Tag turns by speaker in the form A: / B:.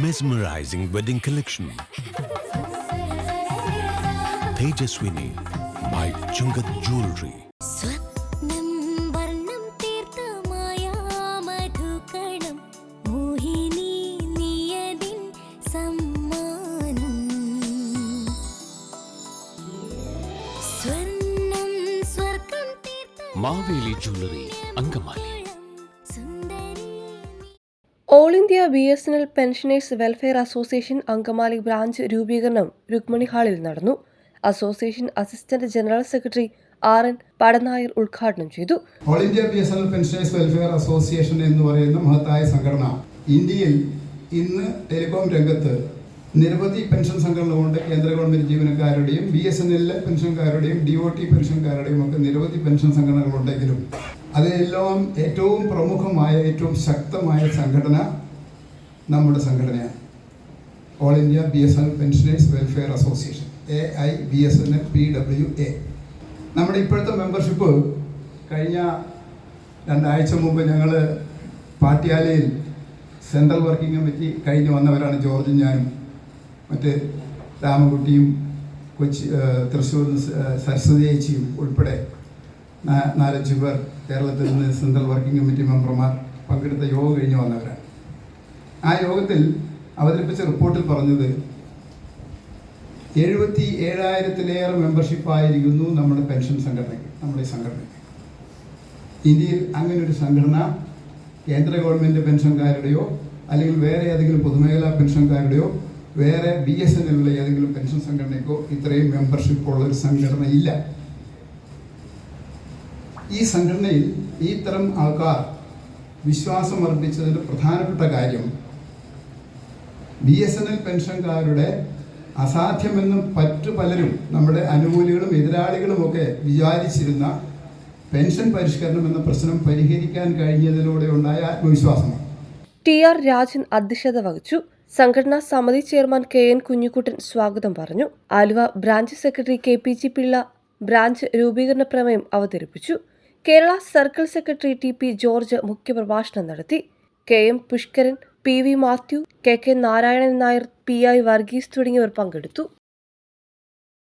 A: Mesmerizing wedding collection. Tejaswini by Chungat Jewelry.
B: Maveli jewellery Angamaly.
C: All India BSNL pensioners welfare association Angamaly branch രൂപീകരണം രുക്മിണി ഹാളിൽ നടന്നു. Association assistant general secretary RN Padanayar ഉദ്ഘാടനം ചെയ്തു.
D: All India BSNL pensioners welfare association എന്ന് പറയുന്ന മഹത്തായ സംഘടന ഇന്ത്യയിൽ ഇന്ന് ടെലികോം രംഗത്ത് നിരവധി പെൻഷൻ സംഘടനകളുണ്ട്. കേന്ദ്ര ഗവൺമെന്റ് ജീവനക്കാരുടെയും BSNL പെൻഷൻകാരുടെയും DOT പെൻഷൻകാരുടെയും ഒക്കെ നിരവധി പെൻഷൻ സംഘടനകളുണ്ടെങ്കിലും അതിലെല്ലാം ഏറ്റവും പ്രമുഖമായ ഏറ്റവും ശക്തമായ സംഘടന നമ്മുടെ സംഘടനയാണ്. All India BSNL pensioners welfare association AIBSNL PWA. നമ്മുടെ ഇപ്പോഴത്തെ മെമ്പർഷിപ്പ് കഴിഞ്ഞ 2 ആഴ്ച മുമ്പ് ഞങ്ങൾ പാട്യാലയിൽ സെൻട്രൽ വർക്കിംഗ് കമ്മിറ്റി കഴിഞ്ഞ് വന്നവരാണ്. ജോർജും ഞാനും മറ്റ് രാമകുട്ടിയും തൃശ്ശൂർ സരസ്വതി ചേച്ചിയും ഉൾപ്പെടെ 4-5 പേർ കേരളത്തിൽ നിന്ന് സെൻട്രൽ വർക്കിംഗ് കമ്മിറ്റി മെമ്പർമാർ പങ്കെടുത്ത യോഗം കഴിഞ്ഞ് വന്നവരാണ്. ആ യോഗത്തിൽ അവതരിപ്പിച്ച റിപ്പോർട്ടിൽ പറഞ്ഞത് 77,000-ലേറെ മെമ്പർഷിപ്പായിരിക്കുന്നു നമ്മുടെ പെൻഷൻ സംഘടനയ്ക്ക്, നമ്മുടെ ഈ സംഘടനയ്ക്ക്. ഇന്ത്യയിൽ അങ്ങനെ ഒരു സംഘടന കേന്ദ്ര ഗവൺമെൻറ് പെൻഷൻകാരുടെയോ അല്ലെങ്കിൽ വേറെ ഏതെങ്കിലും പൊതുമേഖലാ പെൻഷൻകാരുടെയോ വേറെ BSNL ഏതെങ്കിലും പെൻഷൻ സംഘടനയ്ക്കോ ഇത്രയും മെമ്പർഷിപ്പ് ഉള്ള ഒരു സംഘടന ഇല്ല. ഈ സംഘടനയിൽ ഈ തരം ആൾക്കാർ വിശ്വാസം അർപ്പിച്ചതിൻ്റെ പ്രധാനപ്പെട്ട കാര്യം BSNL പെൻഷൻകാരുടെ അസാധ്യമെന്നും പലരും നമ്മുടെ അനുകൂലികളും എതിരാളികളുമൊക്കെ വിചാരിച്ചിരുന്ന പെൻഷൻ പരിഷ്കരണം എന്ന പ്രശ്നം പരിഹരിക്കാൻ കഴിഞ്ഞതിലൂടെ ഉണ്ടായ ആത്മവിശ്വാസമാണ്.
C: TR രാജൻ അധ്യക്ഷത വഹിച്ചു. സംഘടനാ സമിതി ചെയർമാൻ KN കുഞ്ഞിക്കുട്ടൻ സ്വാഗതം പറഞ്ഞു. Aluva branch secretary KPG Pillai branch രൂപീകരണ പ്രമേയം അവതരിപ്പിച്ചു. Kerala circle secretary TP George മുഖ്യപ്രഭാഷണം നടത്തി. KM Pushkaran, PV Mathew, KK Narayanan Nair, PI Varghese തുടങ്ങിയവർ പങ്കെടുത്തു.